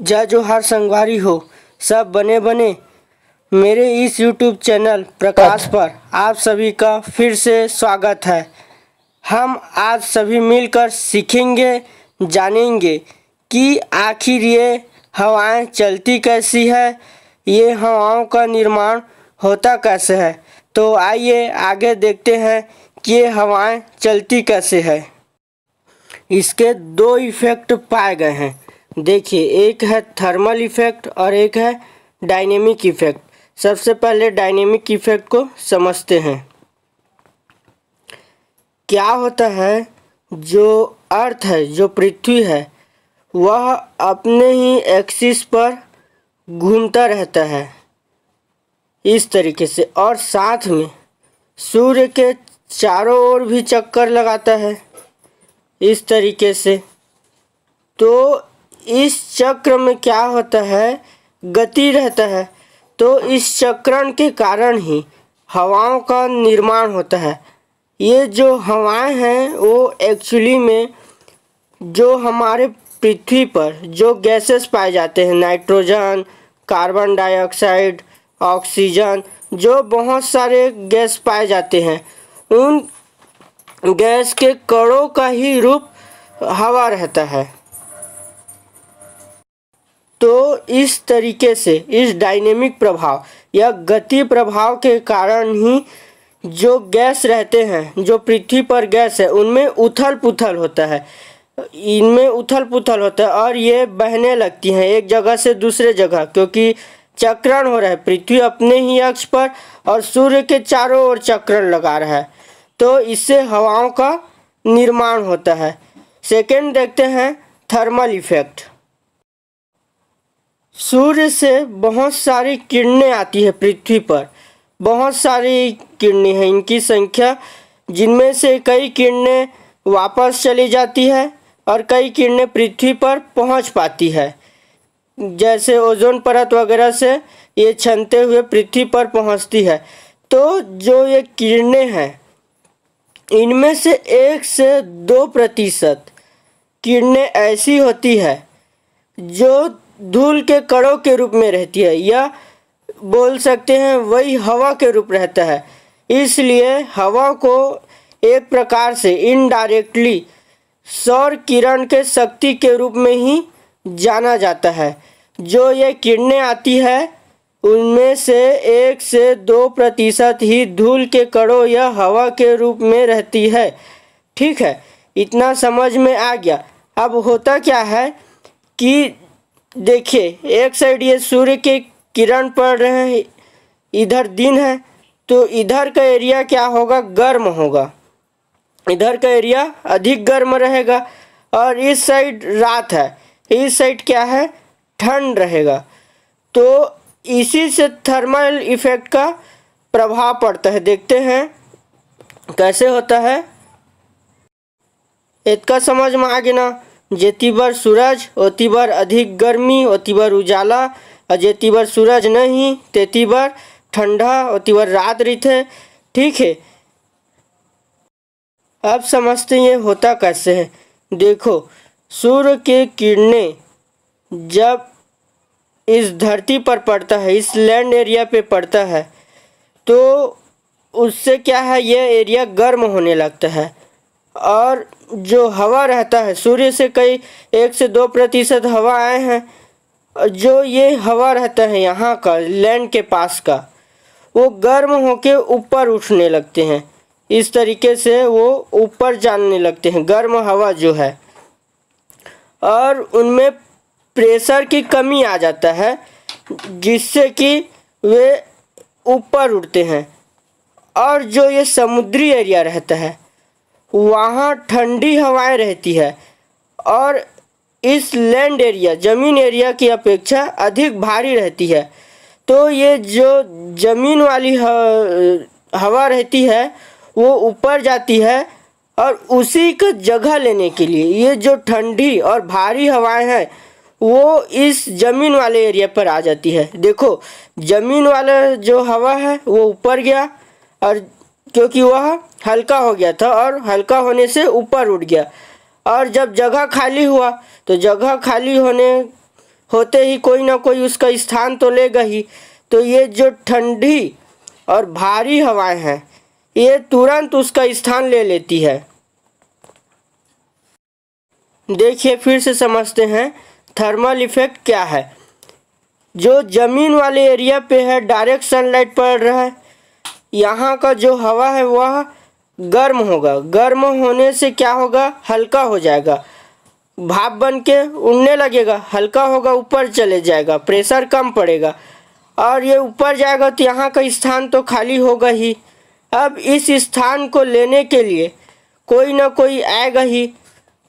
जय जोहार संगवारी हो सब बने बने मेरे इस YouTube चैनल प्रकाश पर आप सभी का फिर से स्वागत है। हम आज सभी मिलकर सीखेंगे, जानेंगे कि आखिर ये हवाएं चलती कैसी है, ये हवाओं का निर्माण होता कैसे है। तो आइए आगे देखते हैं कि ये हवाएं चलती कैसे है। इसके दो इफ़ेक्ट पाए गए हैं। देखिए, एक है थर्मल इफ़ेक्ट और एक है डायनेमिक इफ़ेक्ट। सबसे पहले डायनेमिक इफ़ेक्ट को समझते हैं। क्या होता है, जो अर्थ है, जो पृथ्वी है, वह अपने ही एक्सिस पर घूमता रहता है इस तरीके से, और साथ में सूर्य के चारों ओर भी चक्कर लगाता है इस तरीके से। तो इस चक्र में क्या होता है, गति रहता है। तो इस चक्रण के कारण ही हवाओं का निर्माण होता है। ये जो हवाएं हैं वो एक्चुअली में जो हमारे पृथ्वी पर जो गैसेस पाए जाते हैं, नाइट्रोजन, कार्बन डाइऑक्साइड, ऑक्सीजन, जो बहुत सारे गैस पाए जाते हैं, उन गैस के कणों का ही रूप हवा रहता है। तो इस तरीके से इस डायनेमिक प्रभाव या गति प्रभाव के कारण ही जो गैस रहते हैं, जो पृथ्वी पर गैस है, उनमें उथल पुथल होता है, इनमें उथल पुथल होता है और ये बहने लगती हैं एक जगह से दूसरे जगह, क्योंकि चक्रण हो रहा है। पृथ्वी अपने ही अक्ष पर और सूर्य के चारों ओर चक्रण लगा रहा है, तो इससे हवाओं का निर्माण होता है। सेकेंड देखते हैं थर्मल इफेक्ट। सूर्य से बहुत सारी किरणें आती है पृथ्वी पर, बहुत सारी किरणें हैं, इनकी संख्या, जिनमें से कई किरणें वापस चली जाती है और कई किरणें पृथ्वी पर पहुंच पाती है। जैसे ओजोन परत वगैरह से ये छनते हुए पृथ्वी पर पहुंचती है। तो जो ये किरणें हैं, इनमें से 1 से 2% किरणें ऐसी होती है जो धूल के कणों के रूप में रहती है, या बोल सकते हैं वही हवा के रूप रहता है। इसलिए हवा को एक प्रकार से इनडायरेक्टली सौर किरण के शक्ति के रूप में ही जाना जाता है। जो ये किरणें आती है उनमें से 1 से 2% ही धूल के कणों या हवा के रूप में रहती है। ठीक है, इतना समझ में आ गया। अब होता क्या है कि देखिए, एक साइड ये सूर्य के किरण पड़ रहे हैं, इधर दिन है, तो इधर का एरिया क्या होगा, गर्म होगा, इधर का एरिया अधिक गर्म रहेगा। और इस साइड रात है, इस साइड क्या है, ठंड रहेगा। तो इसी से थर्मल इफेक्ट का प्रभाव पड़ता है। देखते हैं कैसे होता है। इसका समझ में आ गया ना। जेती बार सूरज ओती बार अधिक गर्मी, ओती बार उजाला, और जेती बार सूरज नहीं तेती बार ठंडा, ओती बार रात रहते। ठीक है, अब समझते हैं ये होता कैसे है। देखो, सूर्य के किरणें जब इस धरती पर पड़ता है, इस लैंड एरिया पे पड़ता है, तो उससे क्या है, ये एरिया गर्म होने लगता है। और जो हवा रहता है, सूर्य से कई 1 से 2% हवा आए हैं, जो ये हवा रहता है यहाँ का लैंड के पास का, वो गर्म होके ऊपर उठने लगते हैं। इस तरीके से वो ऊपर जाने लगते हैं, गर्म हवा जो है, और उनमें प्रेशर की कमी आ जाता है, जिससे कि वे ऊपर उड़ते हैं। और जो ये समुद्री एरिया रहता है, वहाँ ठंडी हवाएं रहती है, और इस लैंड एरिया, ज़मीन एरिया की अपेक्षा अधिक भारी रहती है। तो ये जो ज़मीन वाली हवा रहती है वो ऊपर जाती है, और उसी का जगह लेने के लिए ये जो ठंडी और भारी हवाएं हैं वो इस ज़मीन वाले एरिया पर आ जाती है। देखो, ज़मीन वाला जो हवा है वो ऊपर गया, और क्योंकि वह हल्का हो गया था और हल्का होने से ऊपर उठ गया। और जब जगह खाली हुआ तो जगह खाली होने होते ही कोई ना कोई उसका स्थान तो लेगा ही। तो ये जो ठंडी और भारी हवाएं हैं ये तुरंत उसका स्थान ले लेती है। देखिए फिर से समझते हैं थर्मल इफेक्ट क्या है। जो ज़मीन वाले एरिया पे है डायरेक्ट सनलाइट पड़ रहा है, यहाँ का जो हवा है वह गर्म होगा। गर्म होने से क्या होगा, हल्का हो जाएगा, भाप बन के उड़ने लगेगा, हल्का होगा, ऊपर चले जाएगा, प्रेशर कम पड़ेगा और ये ऊपर जाएगा तो यहाँ का स्थान तो खाली होगा ही। अब इस स्थान को लेने के लिए कोई ना कोई आएगा ही।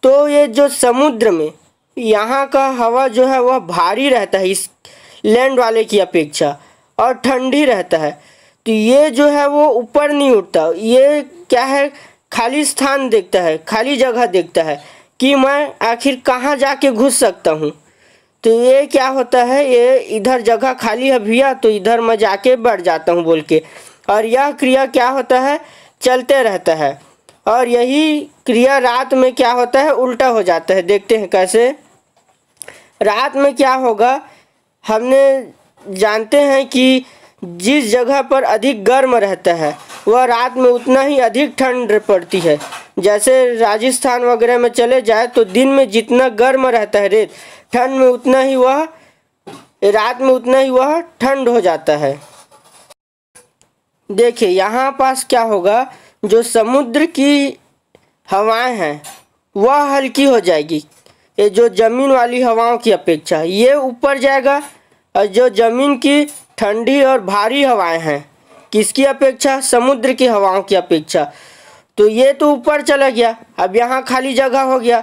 तो ये जो समुद्र में यहाँ का हवा जो है वह भारी रहता है इस लैंड वाले की अपेक्षा और ठंडी रहता है। तो ये जो है वो ऊपर नहीं उठता, ये क्या है, खाली स्थान देखता है, खाली जगह देखता है कि मैं आखिर कहाँ जाके घुस सकता हूँ। तो ये क्या होता है, ये इधर जगह खाली है भैया तो इधर मैं जाके बढ़ जाता हूँ बोल के, और यह क्रिया क्या होता है, चलते रहता है। और यही क्रिया रात में क्या होता है, उल्टा हो जाता है। देखते हैं कैसे। रात में क्या होगा, हमने जानते हैं कि जिस जगह पर अधिक गर्म रहता है वह रात में उतना ही अधिक ठंड पड़ती है। जैसे राजस्थान वगैरह में चले जाए तो दिन में जितना गर्म रहता है रेत, ठंड में उतना ही वह रात में उतना ही वह ठंड हो जाता है। देखिए यहाँ पास क्या होगा, जो समुद्र की हवाएं हैं वह हल्की हो जाएगी, ये जो ज़मीन वाली हवाओं की अपेक्षा ये ऊपर जाएगा। और जो ज़मीन की ठंडी और भारी हवाएं हैं किसकी अपेक्षा, समुद्र की हवाओं की अपेक्षा, तो ये तो ऊपर चला गया। अब यहाँ खाली जगह हो गया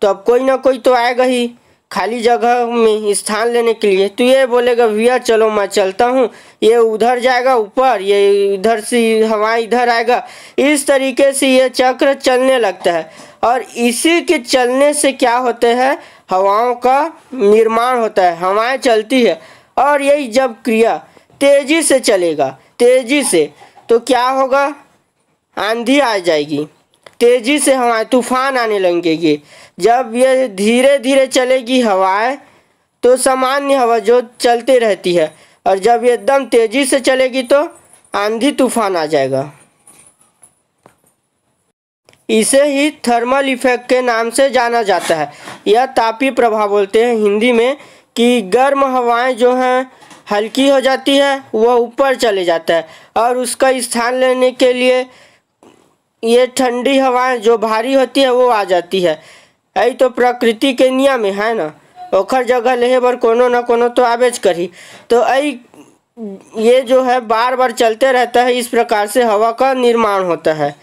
तो अब कोई ना कोई तो आएगा ही खाली जगह में स्थान लेने के लिए। तो ये बोलेगा भैया चलो मैं चलता हूँ, ये उधर जाएगा ऊपर, ये इधर से हवाएं इधर आएगा। इस तरीके से ये चक्र चलने लगता है और इसी के चलने से क्या होते हैं, हवाओं का निर्माण होता है, हवाएं चलती है। और यही जब क्रिया तेजी से चलेगा, तेजी से, तो क्या होगा, आंधी आ जाएगी, तेजी से हवाएं तूफान आने लगेगी। जब ये धीरे धीरे चलेगी हवाएं तो सामान्य हवा जो चलती रहती है, और जब ये एकदम तेजी से चलेगी तो आंधी तूफान आ जाएगा। इसे ही थर्मल इफेक्ट के नाम से जाना जाता है। यह तापीय प्रभाव बोलते हैं हिंदी में, कि गर्म हवाएं जो हैं हल्की हो जाती है, वह ऊपर चले जाता है और उसका स्थान लेने के लिए ये ठंडी हवाएं जो भारी होती है वो आ जाती है। यही तो प्रकृति के नियम है ना, ओखर जगह लेहे बर कोनो न कोनो तो आवेज करी। तो ये जो है बार बार चलते रहता है, इस प्रकार से हवा का निर्माण होता है।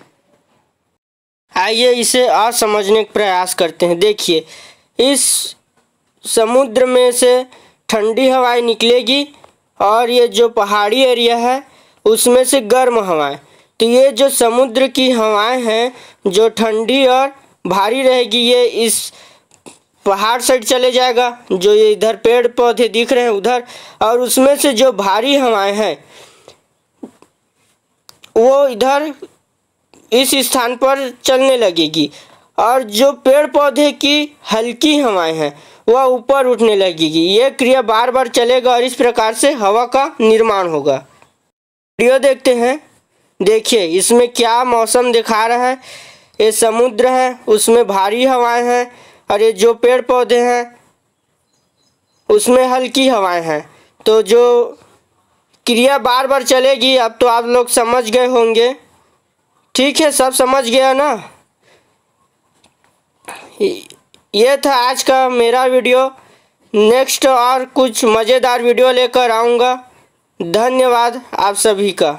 आइए इसे और समझने का प्रयास करते हैं। देखिए इस समुद्र में से ठंडी हवाएं निकलेगी और ये जो पहाड़ी एरिया है उसमें से गर्म हवाएं। तो ये जो समुद्र की हवाएं हैं जो ठंडी और भारी रहेगी, ये इस पहाड़ साइड चले जाएगा, जो ये इधर पेड़ पौधे दिख रहे हैं उधर, और उसमें से जो भारी हवाएं हैं वो इधर इस स्थान पर चलने लगेगी, और जो पेड़ पौधे की हल्की हवाएं हैं वह ऊपर उठने लगेगी। ये क्रिया बार बार चलेगा और इस प्रकार से हवा का निर्माण होगा। वीडियो देखते हैं। देखिए इसमें क्या मौसम दिखा रहा है, ये समुद्र है उसमें भारी हवाएं हैं और ये जो पेड़ पौधे हैं उसमें हल्की हवाएं हैं। तो जो क्रिया बार बार चलेगी, अब तो आप लोग समझ गए होंगे। ठीक है, सब समझ गया ना। ये था आज का मेरा वीडियो। नेक्स्ट और कुछ मज़ेदार वीडियो लेकर आऊँगा। धन्यवाद आप सभी का।